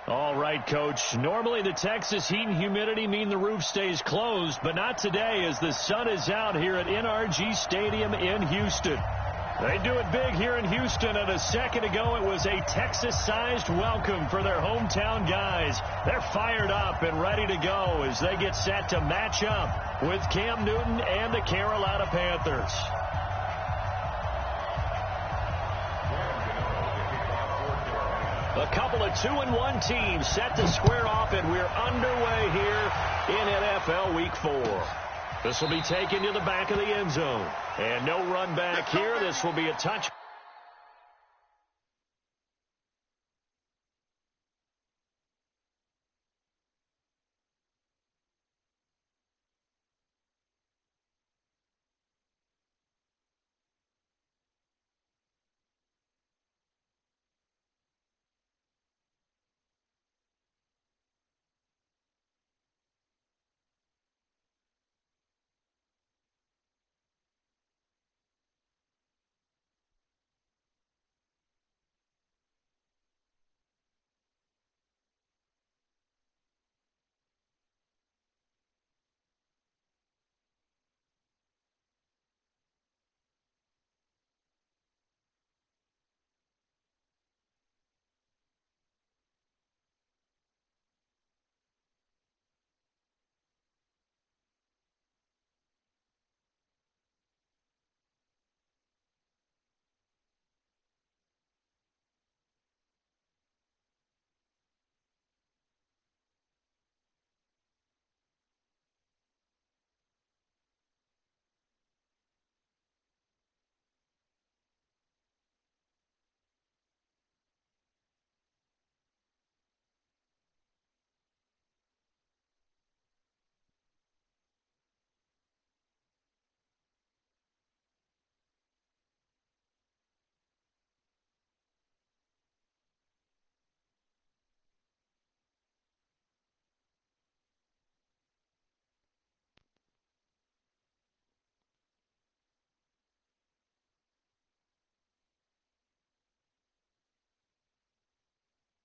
All right, Coach. Normally the Texas heat and humidity mean the roof stays closed, but not today as the sun is out here at NRG Stadium in Houston. They do it big here in Houston, and a second ago it was a Texas-sized welcome for their hometown guys. They're fired up and ready to go as they get set to match up with Cam Newton and the Carolina Panthers. A couple of 2-1 teams set to square off, and we're underway here in NFL Week 4. This will be taken to the back of the end zone. And no run back here. This will be a touch.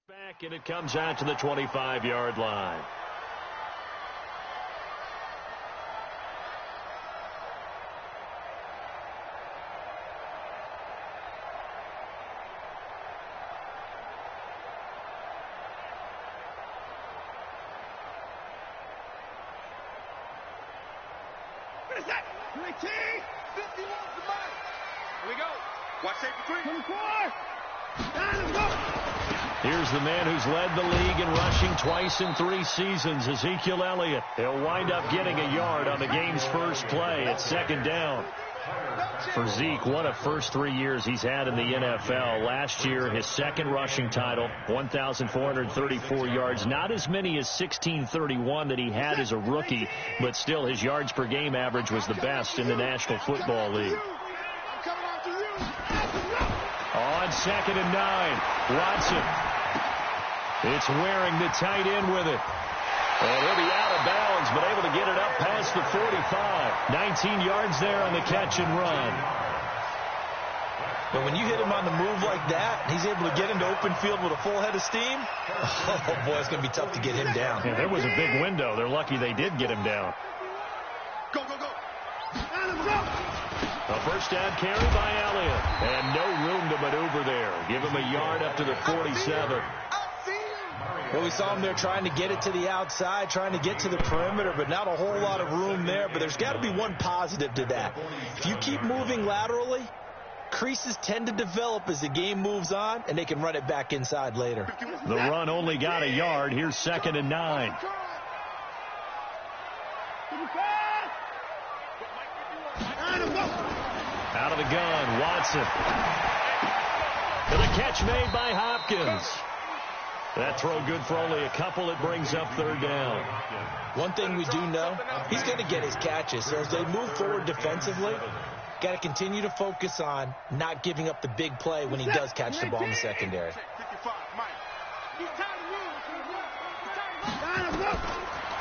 Back, and it comes out to the 25-yard line. What is that? 19, 51 to mine. Here we go. Watch safety 3. 24. Let's go. Here's the man who's led the league in rushing twice in 3 seasons, Ezekiel Elliott. He'll wind up getting a yard on the game's first play at second down. For Zeke, what a first 3 years he's had in the NFL. Last year, his second rushing title, 1,434 yards. Not as many as 1,631 that he had as a rookie, but still his yards per game average was the best in the National Football League. On 2nd and 9, Watson. It's Waring, the tight end, with it. And he'll be out of bounds, but able to get it up past the 45. 19 yards there on the catch and run. But when you hit him on the move like that, he's able to get into open field with a full head of steam. Oh, boy, it's going to be tough to get him down. Yeah, there was a big window. They're lucky they did get him down. Go, go, go. A first down carry by Elliott. And no room to maneuver there. Give him a yard up to the 47. Well, we saw him there trying to get it to the outside, trying to get to the perimeter, but not a whole lot of room there. But there's got to be one positive to that. If you keep moving laterally, creases tend to develop as the game moves on, and they can run it back inside later. The run only got a yard. Here's 2nd and 9. Out of the gun, Watson. And the catch made by Hopkins. That throw good for only a couple. It brings up 3rd down. One thing we do know, he's going to get his catches. So as they move forward defensively, got to continue to focus on not giving up the big play when he does catch the ball in the secondary.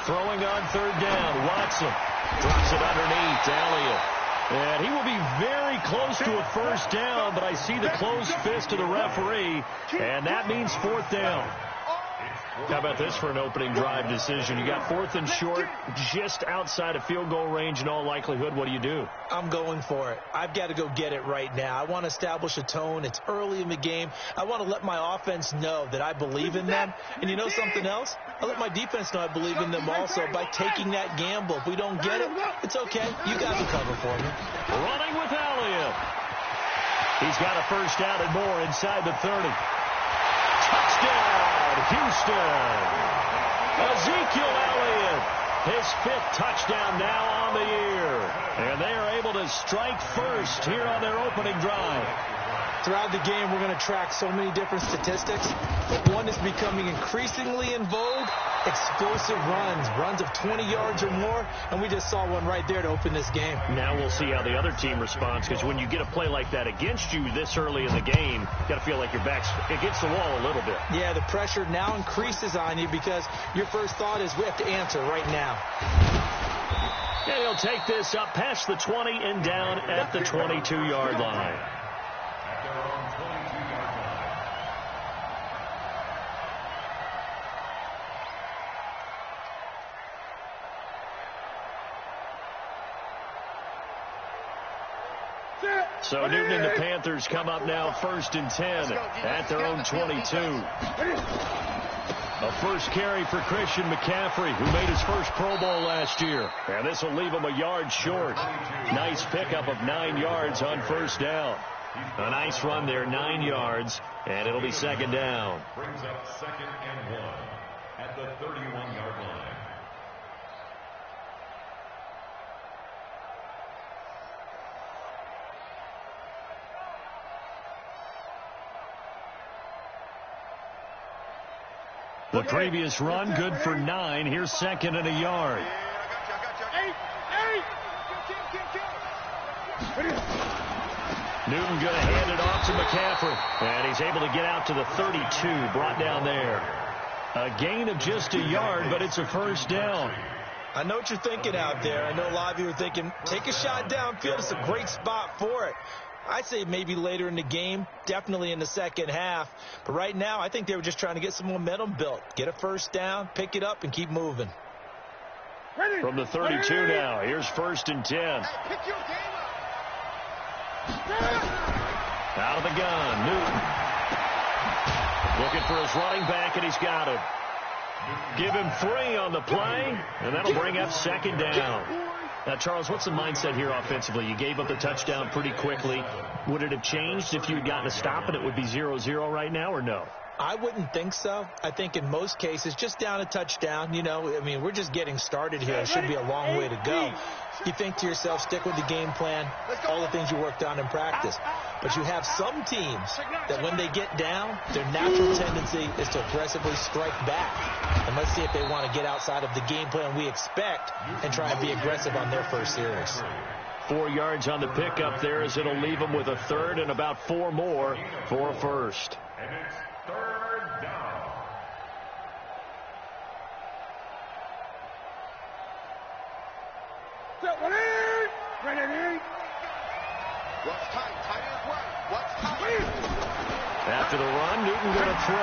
Throwing on 3rd down, Watson drops it underneath Elliott. And he will be very close to a first down, but I see the closed fist of the referee, and that means 4th down. How about this for an opening drive decision? You got 4th and short, just outside of field goal range in all likelihood. What do you do? I'm going for it. I've got to go get it right now. I want to establish a tone. It's early in the game. I want to let my offense know that I believe in them. And you know something else? I let my defense know I believe in them also by taking that gamble. If we don't get it, it's okay. You got the cover for me. Running with Elliott. He's got a first down and more inside the 30. Touchdown, Houston. Ezekiel Elliott, his 5th touchdown now on the year. And they are able to strike first here on their opening drive. Throughout the game, we're going to track so many different statistics, but one is becoming increasingly in vogue: explosive runs of 20 yards or more, and we just saw one right there to open this game. Now we'll see how the other team responds, because when you get a play like that against you this early in the game, you got to feel like your back's against the wall a little bit. Yeah, the pressure now increases on you because your first thought is we have to answer right now. And he'll take this up past the 20 and down at the 22-yard line. So Newton and the Panthers come up now 1st and 10 at their own 22. A first carry for Christian McCaffrey, who made his first Pro Bowl last year. And this will leave him a yard short. Nice pickup of 9 yards on first down. A nice run there, 9 yards, and it'll be 2nd down. Brings up 2nd and 1 at the 31-yard line. The previous run, good for 9. Here's 2nd and a yard. Newton going to hand it off to McCaffrey. And he's able to get out to the 32, brought down there. A gain of just a yard, but it's a first down. I know what you're thinking out there. I know a lot of you are thinking, take a shot downfield. It's a great spot for it. I'd say maybe later in the game, definitely in the second half. But right now, I think they were just trying to get some momentum built. Get a first down, pick it up, and keep moving. From the 32 now, here's 1st and 10. Out of the gun, Newton. Looking for his running back, and he's got him. Give him 3 on the play, and that'll bring up 2nd down. Now, Charles, what's the mindset here offensively? You gave up the touchdown pretty quickly. Would it have changed if you had gotten a stop and it would be 0-0 right now, or no? I wouldn't think so. I think in most cases, just down a touchdown, you know, I mean, we're just getting started here. It should be a long way to go. You think to yourself, stick with the game plan, all the things you worked on in practice. But you have some teams that when they get down, their natural tendency is to aggressively strike back. And let's see if they want to get outside of the game plan we expect and try and be aggressive on their first series. 4 yards on the pickup there, as it'll leave them with a 3rd and about 4 more for a first. And it's 3rd down. After the run, Newton going to throw.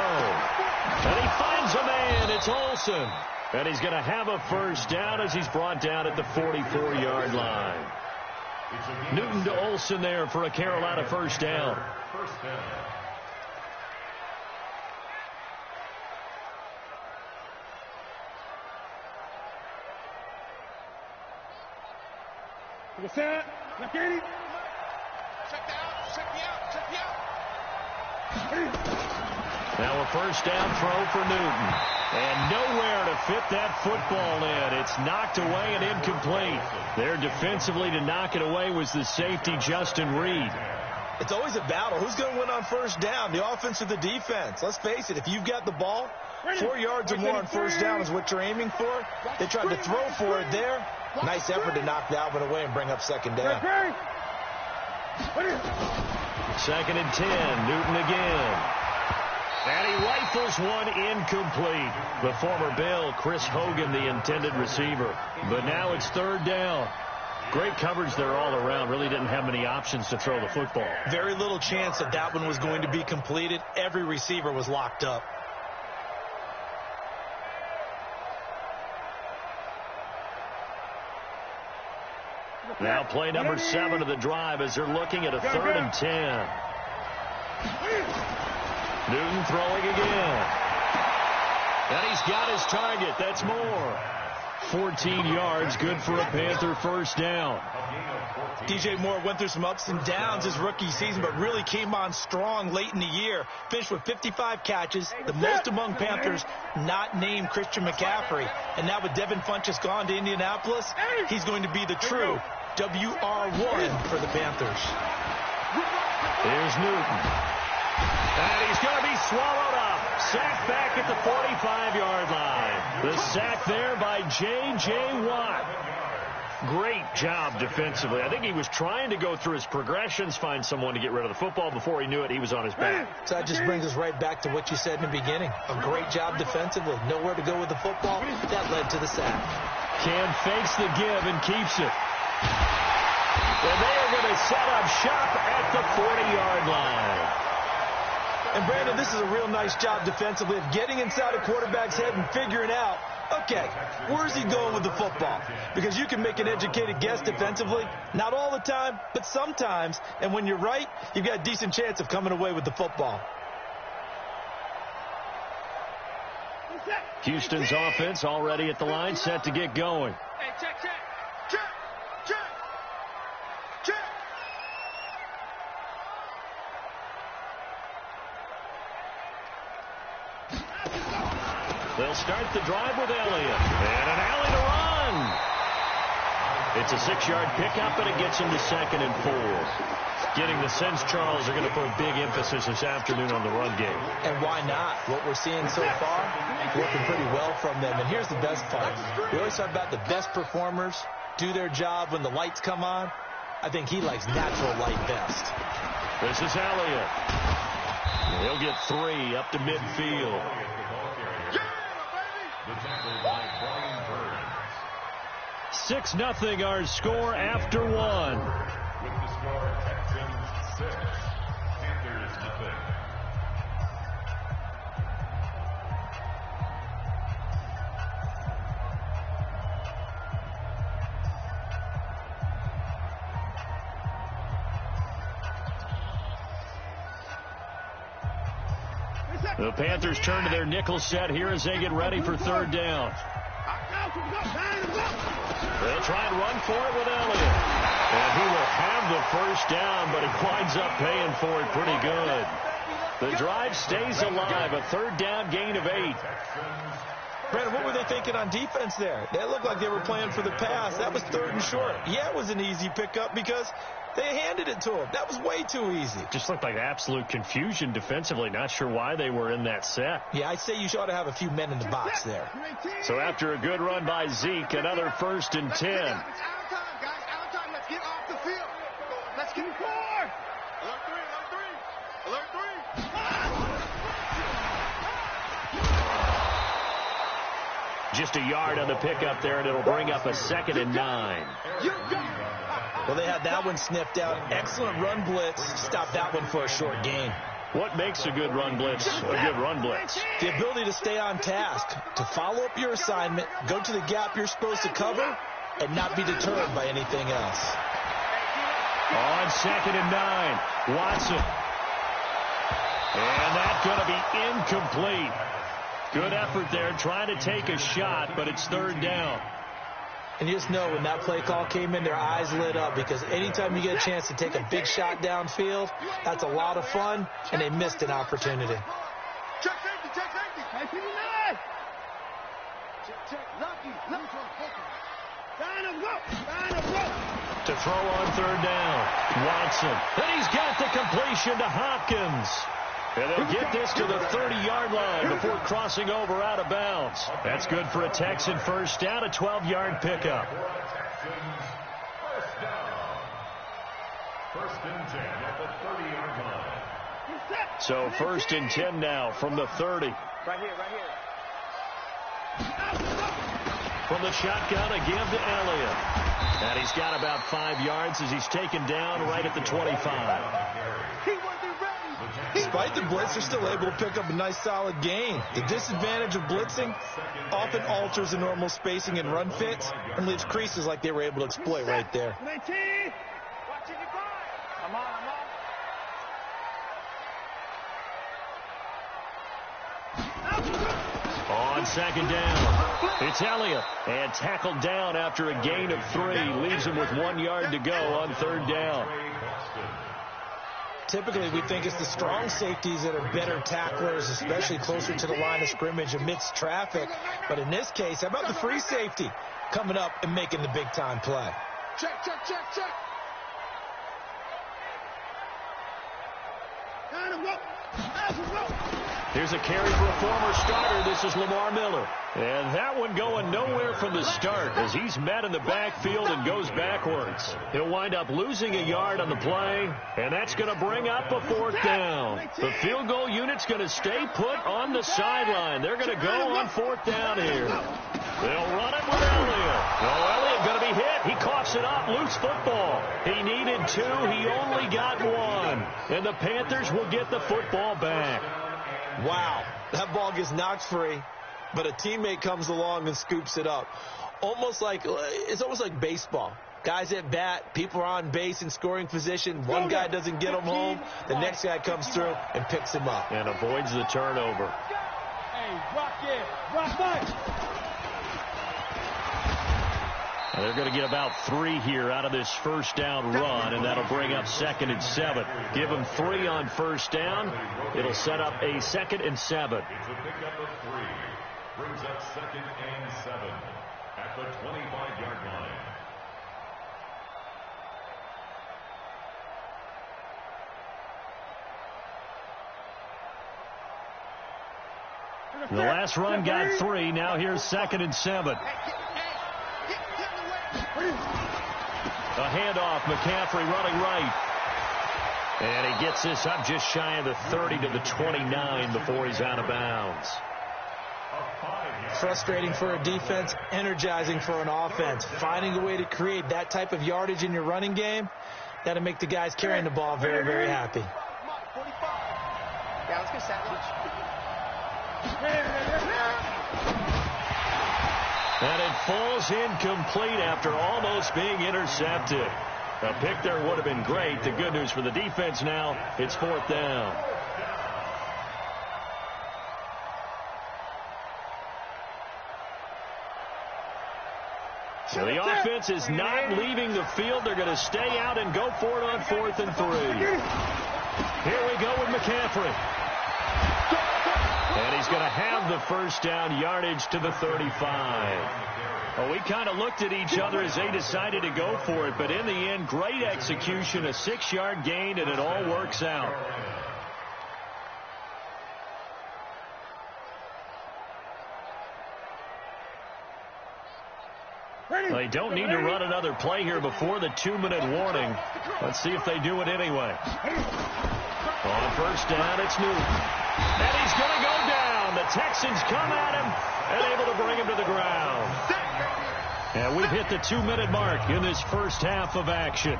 And he finds a man. It's Olsen. And he's going to have a first down as he's brought down at the 44-yard line. Newton to Olsen there for a Carolina first down. First down. Now a first down throw for Newton. And nowhere to fit that football in. It's knocked away and incomplete. There defensively to knock it away was the safety, Justin Reed. It's always a battle. Who's going to win on first down, the offense or the defense? Let's face it, if you've got the ball, 4 yards or more on first down is what you're aiming for. They tried to throw for it there. Nice effort to knock that one away and bring up second down. 2nd and 10, Newton again. And he rifles one incomplete. The former Bill, Chris Hogan, the intended receiver. But now it's 3rd down. Great coverage there all around. Really didn't have many options to throw the football. Very little chance that that one was going to be completed. Every receiver was locked up. Now play number 7 of the drive as they're looking at a 3rd and 10. Newton throwing again. And he's got his target. That's more. 14 yards, good for a Panther first down. DJ Moore went through some ups and downs his rookie season, but really came on strong late in the year. Finished with 55 catches, the most among Panthers not named Christian McCaffrey. And now with Devin Funchess gone to Indianapolis, he's going to be the true WR1 for the Panthers. Here's Newton. And he's going to be swallowed up. Sacked back at the 45-yard line. The sack there by J.J. Watt. Great job defensively. I think he was trying to go through his progressions, find someone to get rid of the football. Before he knew it, he was on his back. So that just brings us right back to what you said in the beginning. A great job defensively. Nowhere to go with the football. That led to the sack. Cam fakes the give and keeps it. And they are going to set up shop at the 40-yard line. And, Brandon, this is a real nice job defensively of getting inside a quarterback's head and figuring out, okay, where's he going with the football? Because you can make an educated guess defensively. Not all the time, but sometimes. And when you're right, you've got a decent chance of coming away with the football. Houston's offense already at the line, set to get going. Hey, check. They'll start the drive with Elliott. And an alley to run. It's a 6-yard pickup, and it gets him to 2nd and 4. Getting the sense Charles are going to put a big emphasis this afternoon on the run game. And why not? What we're seeing so far, working pretty well from them. And here's the best part. We always talk about the best performers do their job when the lights come on. I think he likes natural light best. This is Elliott. He'll get 3 up to midfield. 6-0 our score after 1. With the score, Texans 6, Panthers nothing. The Panthers turn to their nickel set here as they get ready for 3rd down. They'll try and run for it with Elliott. And he will have the first down, but he winds up paying for it pretty good. The drive stays alive, a 3rd down gain of 8. Brandon, what were they thinking on defense there? They looked like they were playing for the pass. That was 3rd and short. Yeah, it was an easy pickup because they handed it to him. That was way too easy. Just looked like absolute confusion defensively. Not sure why they were in that set. Yeah, I'd say you ought to have a few men in the box there. So after a good run by Zeke, another 1st and 10. It's our time, guys. Our time. Let's get off the field. Let's get 4. Alert 3. Alert 3. Just a yard on the pickup there, and it'll bring up a 2nd and 9. Well, they had that one sniffed out. Excellent run blitz. Stopped that one for a short gain. What makes a good run blitz a good run blitz? The ability to stay on task, to follow up your assignment, go to the gap you're supposed to cover, and not be deterred by anything else. On 2nd and 9, Watson. And that's going to be incomplete. Good effort there, trying to take a shot, but it's 3rd down. And you just know when that play call came in, their eyes lit up because anytime you get a chance to take a big shot downfield, that's a lot of fun, and they missed an opportunity. Check safety. Hey, 59. Check. Lucky. Line up, go. To throw on 3rd down, Watson. And he's got the completion to Hopkins. And they'll get this to the 30-yard line before crossing over out of bounds. That's good for a Texan first down, a 12-yard pickup. First down. 1st and 10 at the 30-yard line. So 1st and 10 now from the 30. Right here. From the shotgun, a give to Elliott. And he's got about 5 yards as he's taken down right at the 25. He wasn't ready. Despite the blitz, they're still able to pick up a nice, solid gain. The disadvantage of blitzing often alters the normal spacing and run fits and leaves creases like they were able to exploit right there. On second down, it's Elliott, and tackled down after a gain of 3. Leaves him with 1 yard to go on third down. Typically, we think it's the strong safeties that are better tacklers, especially closer to the line of scrimmage amidst traffic. But in this case, how about the free safety coming up and making the big-time play? Check, check, check, check. Here's a carry for a former starter. This is Lamar Miller. And that one going nowhere from the start as he's met in the backfield and goes backwards. He'll wind up losing a yard on the play, and that's going to bring up a 4th down. The field goal unit's going to stay put on the sideline. They're going to go on 4th down here. They'll run it with Elliott. Oh, Elliott going to be hit. He coughs it up. Loose football. He needed 2. He only got 1. And the Panthers will get the football back. Wow, that ball gets knocked free, but a teammate comes along and scoops it up. It's almost like baseball. Guys at bat, people are on base in scoring position. One guy doesn't get him home. The next guy comes through and picks him up. And avoids the turnover. Hey, rock it, rock it. They're going to get about 3 here out of this first down run, and that'll bring up 2nd and 7. Give them 3 on first down. It'll set up a 2nd and 7. It's a pickup of 3. Brings up 2nd and 7 at the 25-yard line. The last run got 3. Now here's 2nd and 7. A handoff, McCaffrey running right. And he gets this up just shy of the 30 to the 29 before he's out of bounds. Frustrating for a defense, energizing for an offense. Finding a way to create that type of yardage in your running game, that'll make the guys carrying the ball very, very happy. Yeah, let's get set. And it falls incomplete after almost being intercepted. A pick there would have been great. The good news for the defense now, it's 4th down. So the offense is not leaving the field. They're going to stay out and go for it on 4th and 3. Here we go with McCaffrey. And he's going to have the first down, yardage to the 35. Well, we kind of looked at each other as they decided to go for it, but in the end, great execution, a 6-yard gain, and it all works out. They don't need to run another play here before the 2-minute warning. Let's see if they do it anyway. On first down, it's Newton. And he's going to go down. The Texans come at him and able to bring him to the ground. And we've hit the 2-minute mark in this first half of action.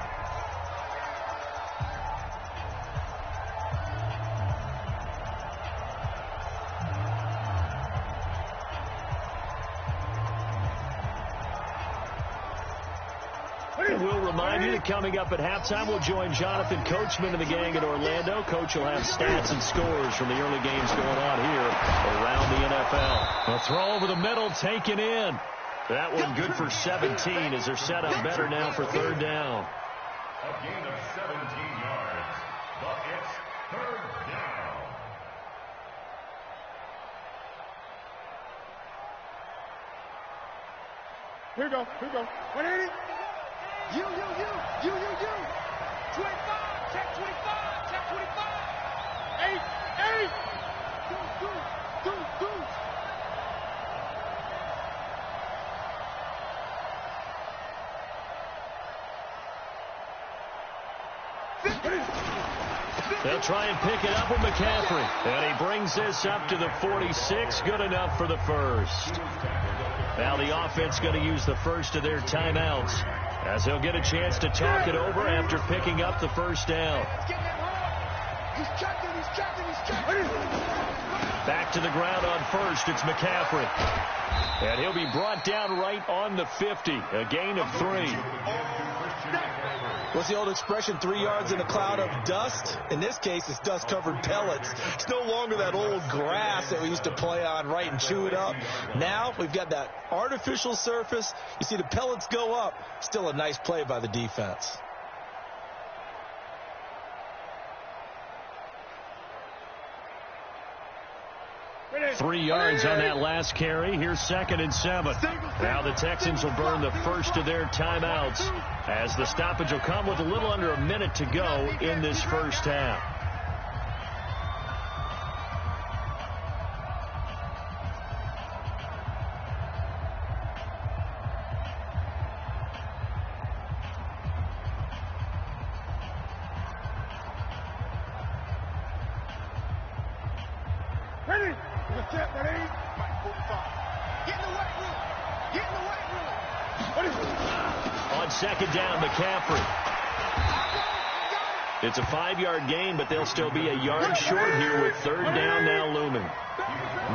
We'll remind you that coming up at halftime, we'll join Jonathan Coachman and the gang in Orlando. Coach will have stats and scores from the early games going on here around the NFL. A throw over the middle, taken in. That one good for 17 as they're set up better now for 3rd down. A gain of 17 yards, but it's 3rd down. Here we go, here we go. 180. You. 25, check 25. 8. Do. They'll try and pick it up with McCaffrey. And he brings this up to the 46. Good enough for the first. Now the offense going to use the first of their timeouts as they'll get a chance to talk it over after picking up the first down. He's checking. Back to the ground on first. It's McCaffrey. And he'll be brought down right on the 50. A gain of 3. What's the old expression, 3 yards in a cloud of dust? In this case, it's dust-covered pellets. It's no longer that old grass that we used to play on, right, and chew it up. Now we've got that artificial surface. You see the pellets go up. Still a nice play by the defense. Ready. 3 yards on that last carry. Here's 2nd and 7. Now the Texans will burn the first of their timeouts as the stoppage will come with a little under a minute to go in this first half. Ready. Get in the weight room. On 2nd down, McCaffrey. It's a 5-yard gain, but they'll still be a yard short here with 3rd down now looming.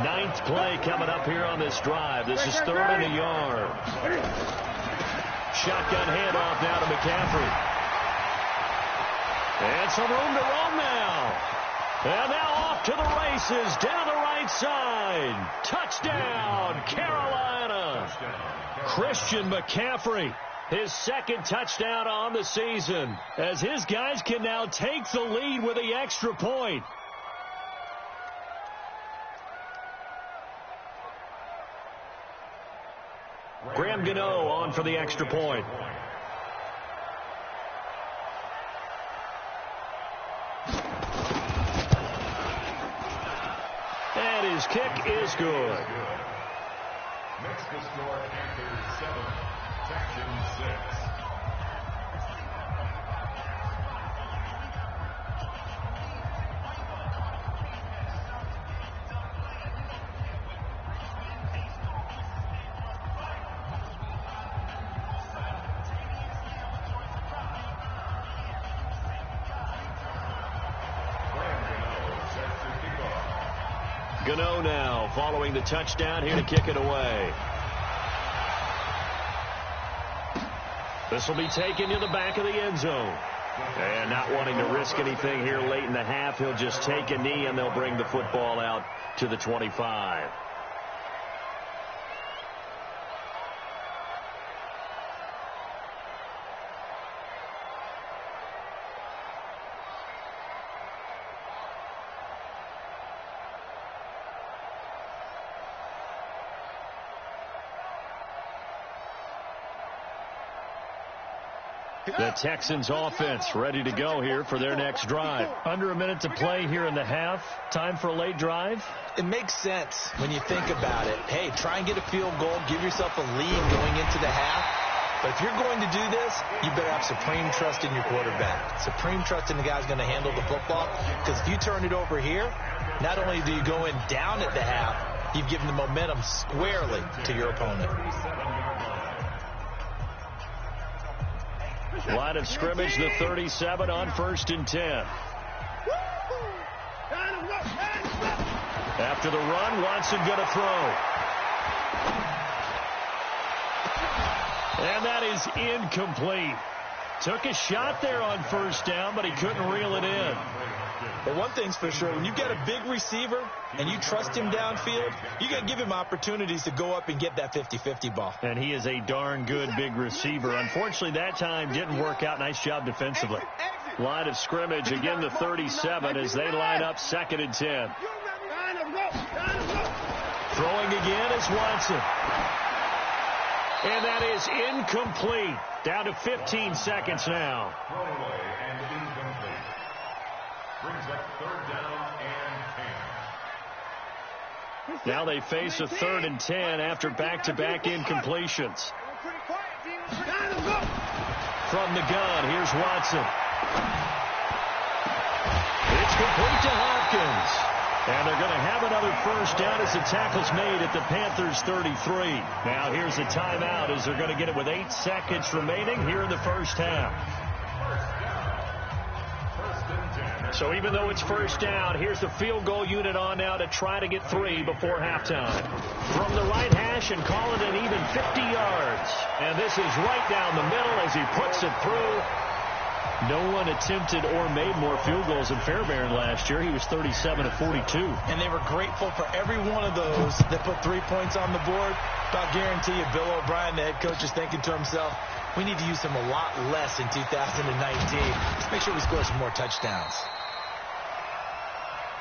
9th play coming up here on this drive. This is 3rd and a yard. Shotgun handoff now to McCaffrey. And some room to roam now. And now off to the races, down the right side. Touchdown, Carolina. Christian McCaffrey, his 2nd touchdown on the season, as his guys can now take the lead with the extra point. Graham Gano on for the extra point. And his kick is good. Makes the score Panthers 7, Texans 6. Gano now following the touchdown here to kick it away. This will be taken to the back of the end zone. And not wanting to risk anything here late in the half, he'll just take a knee and they'll bring the football out to the 25. The Texans offense ready to go here for their next drive. Under a minute to play here in the half. Time for a late drive. It makes sense when you think about it. Hey, try and get a field goal. Give yourself a lead going into the half. But if you're going to do this, you better have supreme trust in your quarterback. Supreme trust in the guy's going to handle the football. Because if you turn it over here, not only do you go in down at the half, you've given the momentum squarely to your opponent. Line of scrimmage, the 37 on 1st and 10. After the run, Watson going to throw. And that is incomplete. Took a shot there on 1st down, but he couldn't reel it in. But one thing's for sure, when you've got a big receiver and you trust him downfield, you got to give him opportunities to go up and get that 50-50 ball. And he is a darn good big receiver. Unfortunately, that time didn't work out. Nice job defensively. Line of scrimmage, again the 37 as they line up 2nd and 10. Throwing again is Watson. And that is incomplete. Down to 15 seconds now. Throwaway and incomplete. Brings up 3rd down and 10. Now they face a 3rd and 10 after back-to-back incompletions. From the gun, here's Watson. It's complete to Hopkins. And they're going to have another 1st down as the tackle's made at the Panthers 33. Now here's a timeout as they're going to get it with 8 seconds remaining here in the first half. So even though it's first down, here's the field goal unit on now to try to get 3 before halftime. From the right hash and call it an even 50 yards. And this is right down the middle as he puts it through. No one attempted or made more field goals than Fairbairn last year. He was 37 of 42. And they were grateful for every one of those that put 3 points on the board. I'll guarantee you Bill O'Brien, the head coach, is thinking to himself, we need to use him a lot less in 2019. Let's make sure we score some more touchdowns.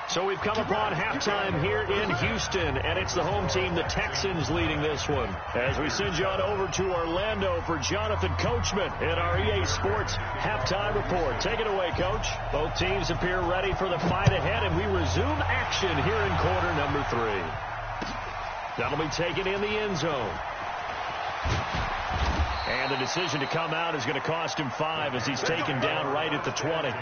So we've come upon halftime here in Houston, and it's the home team, the Texans, leading this one. As we send you on over to Orlando for Jonathan Coachman in our EA Sports halftime report. Take it away, Coach. Both teams appear ready for the fight ahead, and we resume action here in quarter number 3. That'll be taken in the end zone. And the decision to come out is going to cost him 5 as he's taken down right at the 20.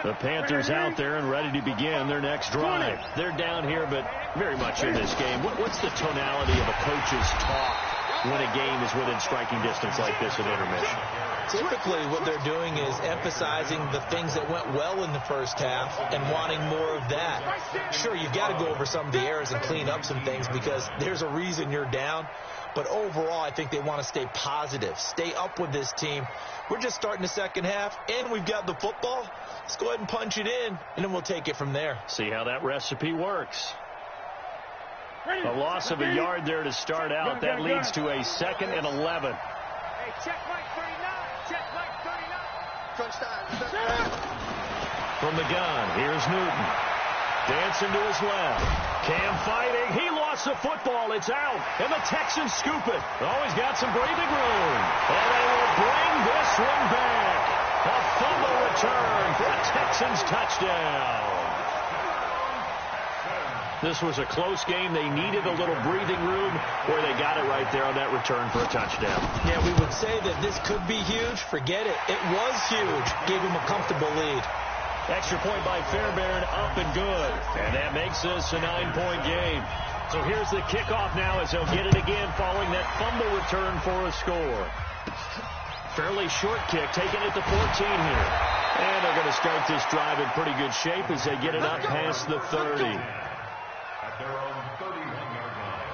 The Panthers out there and ready to begin their next drive. They're down here, but very much in this game. What's the tonality of a coach's talk when a game is within striking distance like this at intermission? Typically, what they're doing is emphasizing the things that went well in the first half and wanting more of that. Sure, you've got to go over some of the errors and clean up some things because there's a reason you're down. But overall, I think they want to stay positive, stay up with this team. We're just starting the second half, and we've got the football. Let's go ahead and punch it in, and then we'll take it from there. See how that recipe works. A loss of a yard there to start out. That leads to a 2nd and 11. Hey, check Mike 39. Check Mike 39. Crunch time. From the gun, here's Newton. Dancing to his left. Cam fighting. He lost the football. It's out. And the Texans scoop it. Oh, he's got some breathing room. And they will bring this one back. A fumble return for a Texans touchdown. This was a close game. They needed a little breathing room where they got it right there on that return for a touchdown. Yeah, we would say that this could be huge. Forget it. It was huge. Gave him a comfortable lead. Extra point by Fairbairn, up and good. And that makes this a 9-point game. So here's the kickoff now as they'll get it again following that fumble return for a score. Fairly short kick, taking it to 14 here. And they're going to start this drive in pretty good shape as they get it up past the 30. At their own 31-yard line.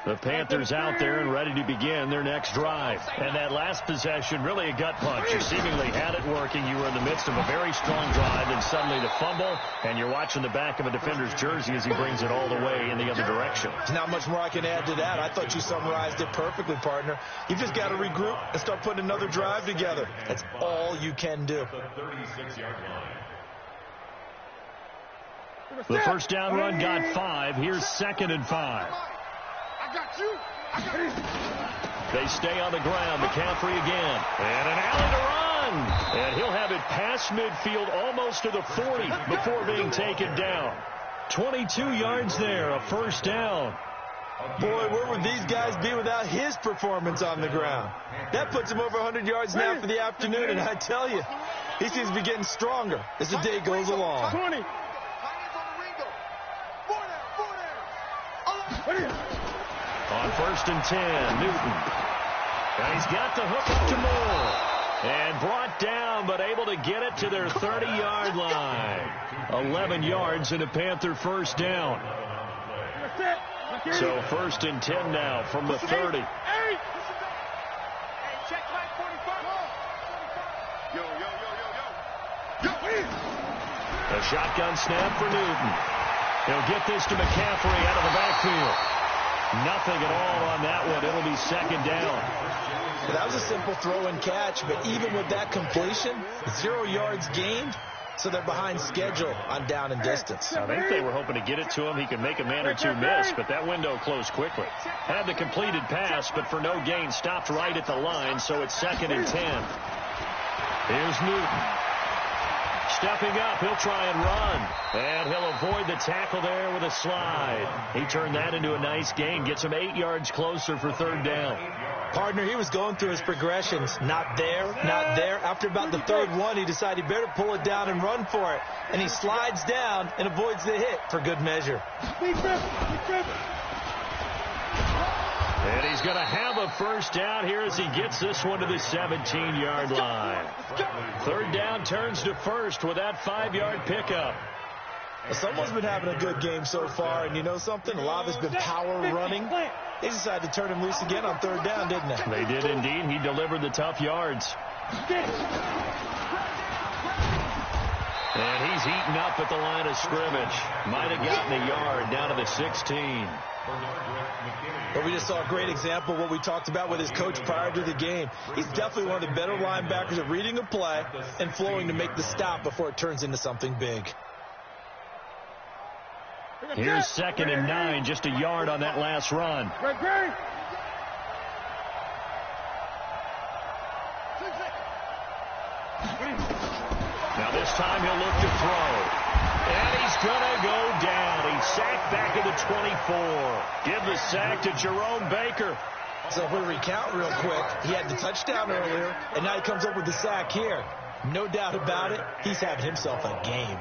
The Panthers out there and ready to begin their next drive. And that last possession, really a gut punch. You seemingly had it working. You were in the midst of a very strong drive, and suddenly the fumble, and you're watching the back of a defender's jersey as he brings it all the way in the other direction. Not much more I can add to that. I thought you summarized it perfectly, partner. You just got to regroup and start putting another drive together. That's all you can do. The 36-yard line. The first down run got 5. Here's 2nd and 5. They stay on the ground. McCaffrey again. And an alley to run. And he'll have it past midfield almost to the 40 before being taken down. 22 yards there, a first down. Boy, where would these guys be without his performance on the ground? That puts him over 100 yards now for the afternoon, and I tell you, he seems to be getting stronger as the day goes along. 20. On 1st and 10, Newton. And he's got the hook up to Moore. And brought down, but able to get it to their 30-yard line. 11 yards and a Panther first down. So 1st and 10 now from the 30. Hey, check Mike 45. Yo. A shotgun snap for Newton. He'll get this to McCaffrey out of the backfield. Nothing at all on that one. It'll be 2nd down. Well, that was a simple throw and catch, but even with that completion, 0 yards gained, so they're behind schedule on down and distance. I think they were hoping to get it to him. He could make a man or two miss, but that window closed quickly. Had the completed pass, but for no gain, stopped right at the line, so it's 2nd and 10. Here's Newton. Stepping up, he'll try and run. And he'll avoid the tackle there with a slide. He turned that into a nice gain. Gets him 8 yards closer for 3rd down. Partner, he was going through his progressions. Not there, not there. After about the third one, he decided he better pull it down and run for it. And he slides down and avoids the hit for good measure. And he's going to have a first down here as he gets this one to the 17-yard line. Third down turns to first with that 5-yard pickup. Someone's been having a good game so far, and you know something? A lot of it's been power running. They decided to turn him loose again on third down, didn't they? They did indeed. He delivered the tough yards. And he's eaten up at the line of scrimmage. Might have gotten a yard down to the 16. But we just saw a great example of what we talked about with his coach prior to the game. He's definitely one of the better linebackers at reading a play and flowing to make the stop before it turns into something big. Here's 2nd and 9, just a yard on that last run. Now this time he'll look to throw. And he's going to go down. He's sacked back at the 24. Give the sack to Jerome Baker. So if we recount real quick, he had the touchdown earlier, and now he comes up with the sack here. No doubt about it, he's having himself a game.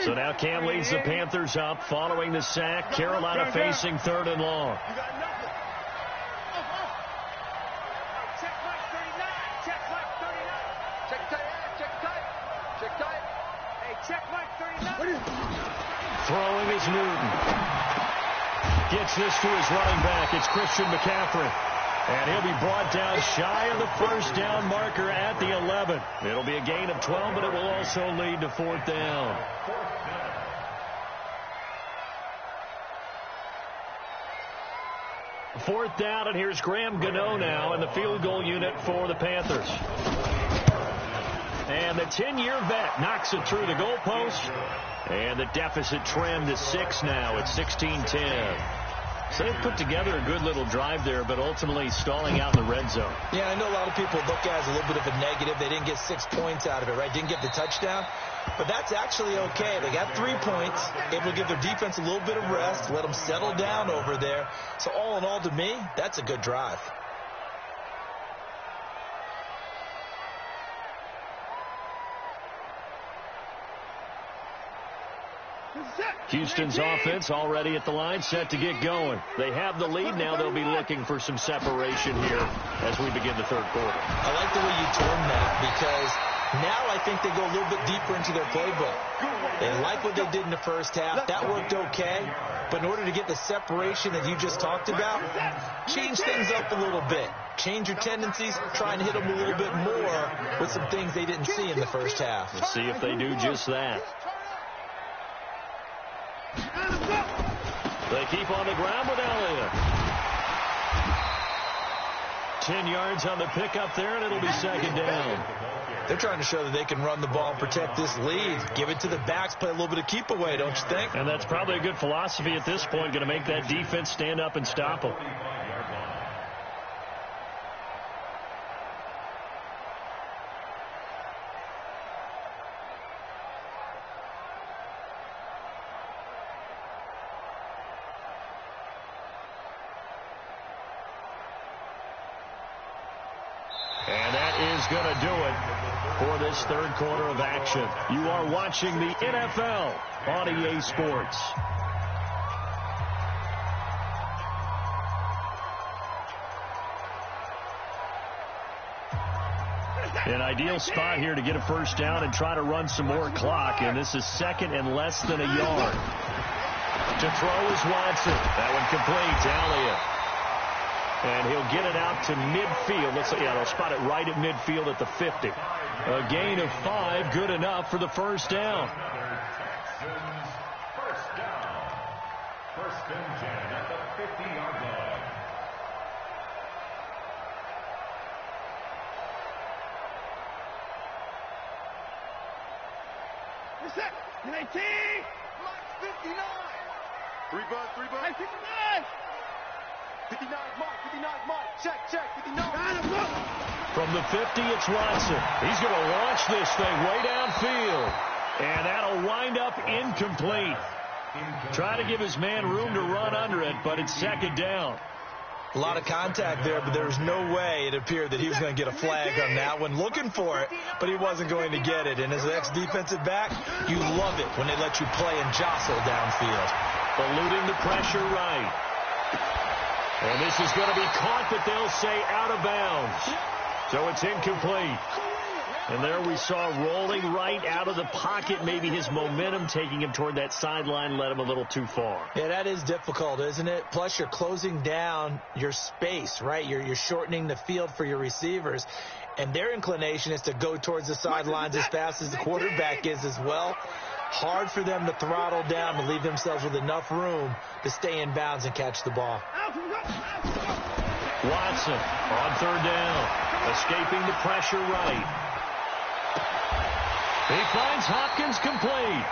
So now Cam leads the Panthers up following the sack. Carolina facing 3rd and long. You got nothing. Check Mike 39. Check Mike 39. Check tight. Check tight. Check tight. Hey, check Mike 39. Throwing is Newton. Gets this to his running back. It's Christian McCaffrey. And he'll be brought down shy of the first down marker at the 11. It'll be a gain of 12, but it will also lead to 4th down. Fourth down, and here's Graham Gano now in the field goal unit for the Panthers. And the 10-year vet knocks it through the goalpost. And the deficit trimmed to 6 now at 16-10. So they put together a good little drive there, but ultimately stalling out in the red zone. Yeah, I know a lot of people look at it as a little bit of a negative. They didn't get 6 points out of it, right? Didn't get the touchdown. But that's actually okay. They got 3 points, able to give their defense a little bit of rest, let them settle down over there. So all in all, to me, that's a good drive. Houston's offense already at the line, set to get going. They have the lead. Now they'll be looking for some separation here as we begin the third quarter. I like the way you term that, because now I think they go a little bit deeper into their playbook. They like what they did in the first half. That worked okay. But in order to get the separation that you just talked about, change things up a little bit. Change your tendencies. Try and hit them a little bit more with some things they didn't see in the first half. Let's see if they do just that. They keep on the ground with Elliott. 10 yards on the pickup there, and it'll be 2nd down. They're trying to show that they can run the ball and protect this lead. Give it to the backs, play a little bit of keep away, don't you think? And that's probably a good philosophy at this point, going to make that defense stand up and stop them. And that is going to do it for this third quarter of action. You are watching the NFL on EA Sports. An ideal spot here to get a first down and try to run some more clock. And this is 2nd and less than a yard. To throw is Watson. That one complete to Elliott. And he'll get it out to midfield. They'll spot it right at midfield at the 50. A gain of 5, good enough for the first down. Texans first down. 1st and 10 at the 50-yard line. What's that? 19. Mike 59. 3 bucks. 59. 59 mark, 59 mark. Check, 59. From the 50, it's Watson. He's going to launch this thing way downfield. And that'll wind up incomplete. Try to give his man room to run under it, but it's second down. A lot of contact there, but there was no way it appeared that he was going to get a flag on that one. Looking for it, but he wasn't going to get it. And as an ex-defensive back, you love it when they let you play and jostle downfield. Eluding the pressure right. And this is going to be caught, but they'll say out of bounds. So it's incomplete. And there we saw rolling right out of the pocket. Maybe his momentum taking him toward that sideline led him a little too far. Yeah, that is difficult, isn't it? Plus, you're closing down your space, right? You're shortening the field for your receivers. And their inclination is to go towards the sidelines as fast as the quarterback is as well. Hard for them to throttle down and leave themselves with enough room to stay in bounds and catch the ball. Watson on third down, escaping the pressure right. He finds Hopkins complete.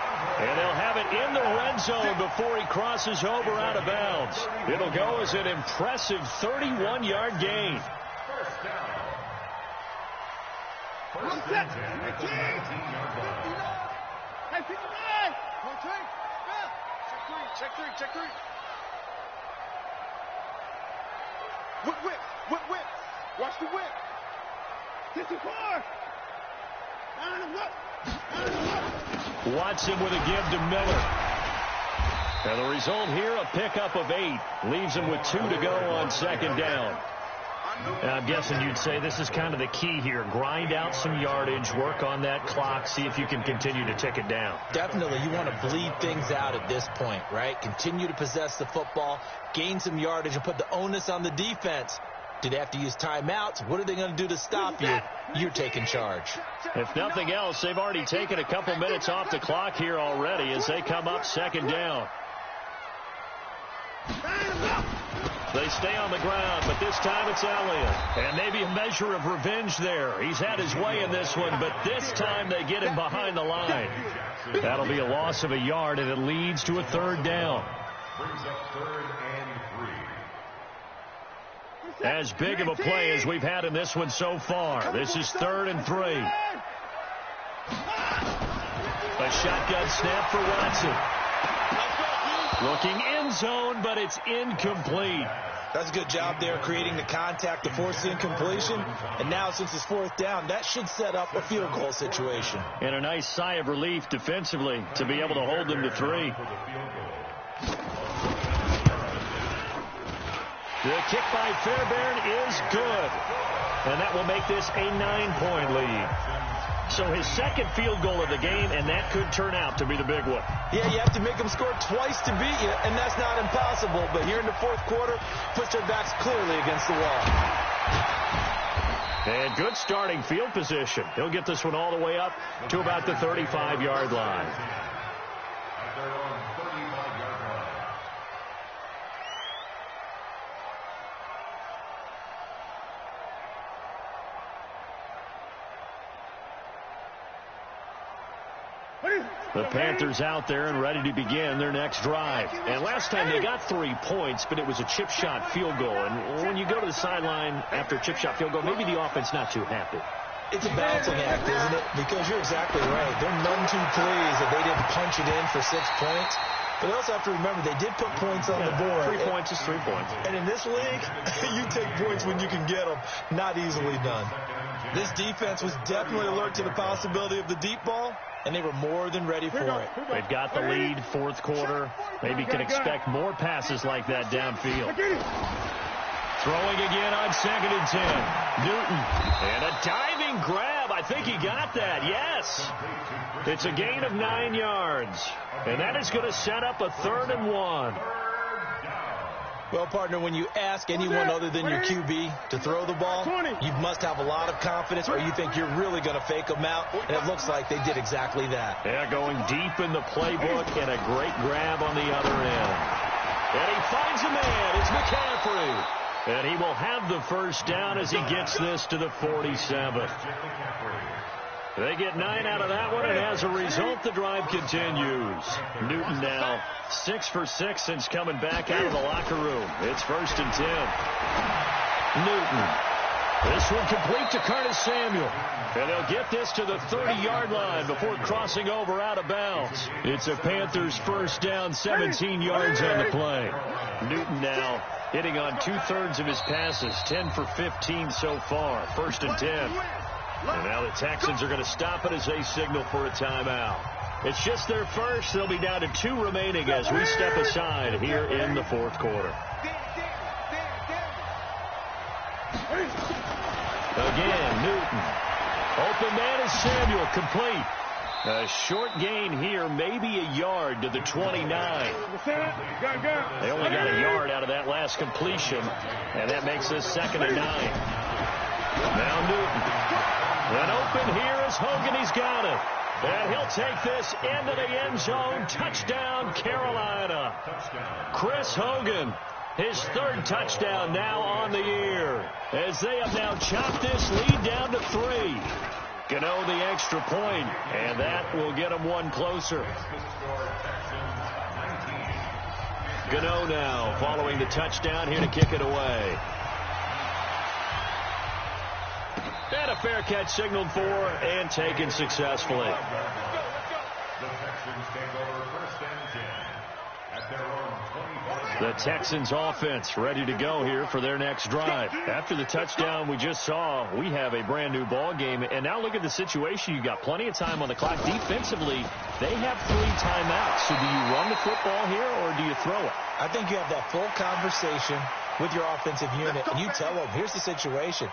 And they'll have it in the red zone before he crosses over out of bounds. It'll go as an impressive 31-yard gain. First down. First and 10 at the 19-yard line. Hey, 59. Check three. Whip. Watch the whip. 54. Watson with a give to Miller. And the result here, a pickup of 8. Leaves him with 2 to go on second down. And I'm guessing you'd say this is kind of the key here. Grind out some yardage, work on that clock, see if you can continue to tick it down. Definitely, you want to bleed things out at this point, right? Continue to possess the football, gain some yardage, and put the onus on the defense. Do they have to use timeouts? What are they going to do to stop you? You're taking charge. If nothing else, they've already taken a couple minutes off the clock here already as they come up second down. They stay on the ground, but this time it's Elliott. And maybe a measure of revenge there. He's had his way in this one, but this time they get him behind the line. That'll be a loss of a yard, and it leads to a third down. Brings up third and 3. As big of a play as we've had in this one so far. This is 3rd and 3. A shotgun snap for Watson. Looking end zone, but it's incomplete. That's a good job there, creating the contact to force the incompletion. And now, since it's 4th down, that should set up a field goal situation. And a nice sigh of relief defensively to be able to hold them to 3. The kick by Fairbairn is good. And that will make this a 9-point lead. So his second field goal of the game, and that could turn out to be the big one. Yeah, you have to make them score twice to beat you, and that's not impossible. But here in the 4th quarter, puts their backs clearly against the wall. And good starting field position. He'll get this one all the way up to about the 35-yard line. At their own 35-yard line. The Panthers out there and ready to begin their next drive. And last time they got 3 points, but it was a chip shot field goal. And when you go to the sideline after a chip shot field goal, maybe the offense not too happy. It's a balancing act, isn't it? Because you're exactly right. They're none too pleased that they didn't punch it in for 6 points. But they also have to remember they did put points on the board. 3 points is 3 points. And in this league, you take points when you can get them. Not easily done. This defense was definitely alert to the possibility of the deep ball, and they were more than ready for it. They've got the lead, 4th quarter. Maybe can expect more passes like that downfield. Throwing again on 2nd and 10. Newton. And a diving grab. I think he got that. Yes. It's a gain of 9 yards. And that is going to set up a 3rd and 1. Well, partner, when you ask anyone other than your QB to throw the ball, you must have a lot of confidence, or you think you're really going to fake them out, and it looks like they did exactly that. Yeah, going deep in the playbook, and a great grab on the other end. And he finds a man. It's McCaffrey. And he will have the first down as he gets this to the 47. They get 9 out of that one, and as a result, the drive continues. Newton now 6 for 6 since coming back out of the locker room. It's 1st and 10. Newton. This one complete to Curtis Samuel. And they'll get this to the 30-yard line before crossing over out of bounds. It's a Panthers first down, 17 yards on the play. Newton now hitting on 2/3 of his passes, 10 for 15 so far. 1st and 10. And now the Texans are going to stop it as they signal for a timeout. It's just their first. They'll be down to 2 remaining as we step aside here in the 4th quarter. Again, Newton. Open man is Samuel, complete. A short gain here, maybe a yard to the 29. They only got a yard out of that last completion, and that makes this 2nd and 9. Now Newton. And open here is Hogan. He's got it. And he'll take this into the end zone. Touchdown, Carolina. Chris Hogan. His 3rd touchdown now on the year, as they have now chopped this lead down to 3. Gano the extra point, and that will get them 1 closer. Gano now following the touchdown here to kick it away. And a fair catch signaled for and taken successfully. The Texans take over 1st and 10 at their own 25. The Texans offense ready to go here for their next drive. After the touchdown we just saw, we have a brand new ball game. And now look at the situation. You've got plenty of time on the clock. Defensively, they have 3 timeouts. So do you run the football here or do you throw it? I think you have that full conversation with your offensive unit, and you tell them, here's the situation.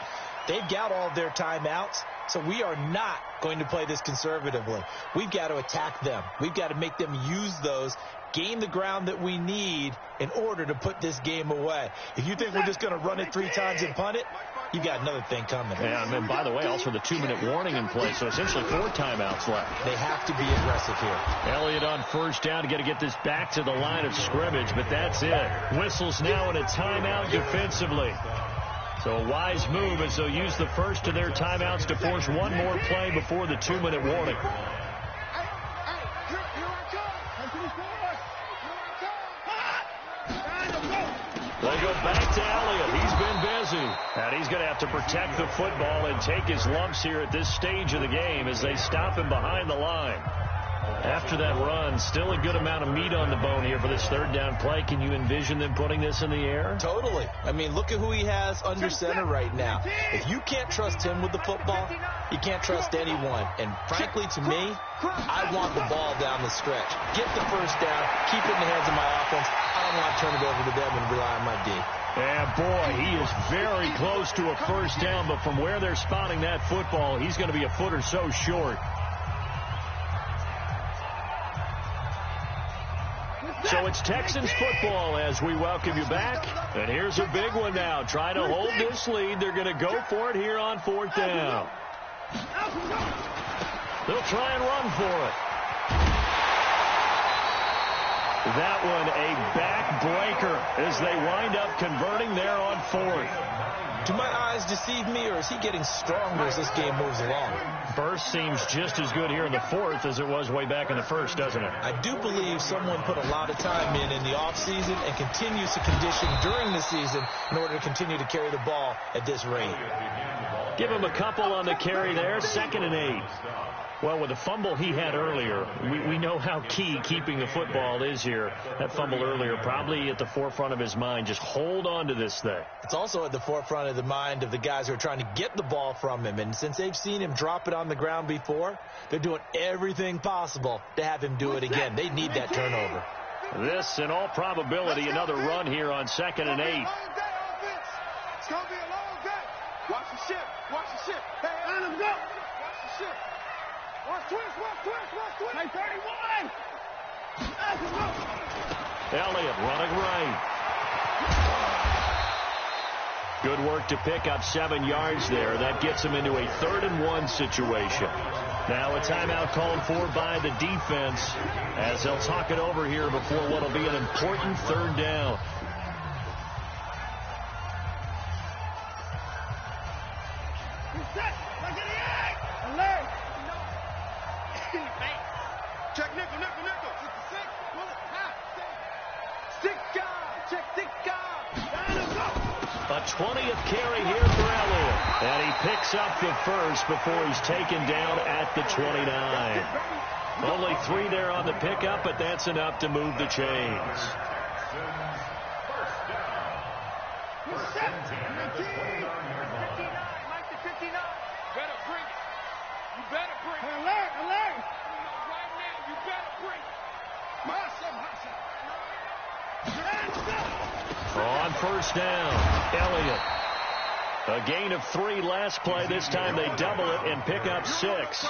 They've got all of their timeouts, so we are not going to play this conservatively. We've got to attack them. We've got to make them use those, gain the ground that we need in order to put this game away. If you think we're just going to run it 3 times and punt it, you got another thing coming. Yeah, and then, by the way, also the 2-minute warning in play, so essentially 4 timeouts left. They have to be aggressive here. Elliott on first down to get this back to the line of scrimmage, but that's it. Whistles now in a timeout defensively. So a wise move as they'll use the first of their timeouts to force 1 more play before the 2-minute warning. They go back to Elliott. He's been busy. And he's going to have to protect the football and take his lumps here at this stage of the game as they stop him behind the line. After that run, still a good amount of meat on the bone here for this 3rd down play. Can you envision them putting this in the air? Totally. I mean, look at who he has under center right now. If you can't trust him with the football, you can't trust anyone. And frankly, to me, I want the ball down the stretch. Get the first down, keep it in the hands of my offense. I don't want to turn it over to them and rely on my D. And boy, he is very close to a first down, but from where they're spotting that football, he's going to be a foot or so short. So it's Texans football as we welcome you back. And here's a big one now. Trying to hold this lead. They're going to go for it here on 4th down. They'll try and run for it. That one a backbreaker as they wind up converting there on 4th. Do my eyes deceive me, or is he getting stronger as this game moves along? Burst seems just as good here in the 4th as it was way back in the 1st, doesn't it? I do believe someone put a lot of time in the offseason and continues to condition during the season in order to continue to carry the ball at this rate. Give him a couple on the carry there, 2nd and 8. Well, with the fumble he had earlier, we know how key keeping the football is here. That fumble earlier probably at the forefront of his mind. Just hold on to this thing. It's also at the forefront of the mind of the guys who are trying to get the ball from him. And since they've seen him drop it on the ground before, they're doing everything possible to have him do it again. They need that turnover. This, in all probability, another run here on 2nd and 8. It's going to be a long day. Watch the ship. Watch the ship. Hey, let him go. Watch the ship. Watch twist. Watch twist. Watch twist. Hey, 31. Elliott running right. Good work to pick up 7 yards there. That gets him into a 3rd and 1 situation. Now a timeout called for by the defense as they'll talk it over here before what will be an important 3rd down. in your face. Check nickel, nickel, nickel. 66. Pull it. Half. Stick guard. Check stick guard. Down and go. A 20th carry here for Elliott. And he picks up the first before he's taken down at the 29. Only 3 there on the pickup, but that's enough to move the chains. First and 10 at the 29-yard line. 59. Mike the 59. Better bring it. You better bring it. Alert, alert. Right now, you better bring it. On first down, Elliott. A gain of 3 last play. This time they double it and pick up 6.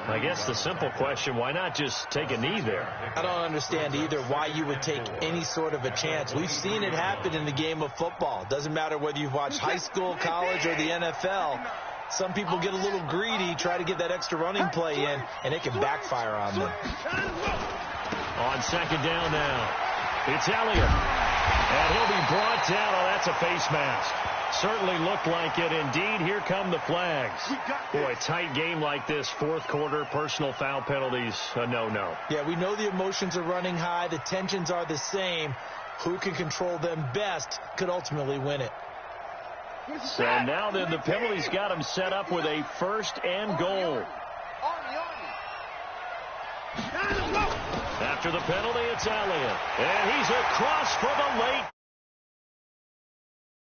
I guess the simple question, why not just take a knee there? I don't understand either why you would take any sort of a chance. We've seen it happen in the game of football. It doesn't matter whether you've watched high school, college, or the NFL. Some people get a little greedy, try to get that extra running play in, and it can backfire on them. On second down now, it's Elliott. And he'll be brought down. Oh, that's a face mask. Certainly looked like it. Indeed, here come the flags. Boy, tight game like this, fourth quarter, personal foul penalties, a no-no. Yeah, we know the emotions are running high. The tensions are the same. Who can control them best could ultimately win it. So now then, the penalties got him set up with a first and goal. After the penalty, it's Elliott. And he's across for the late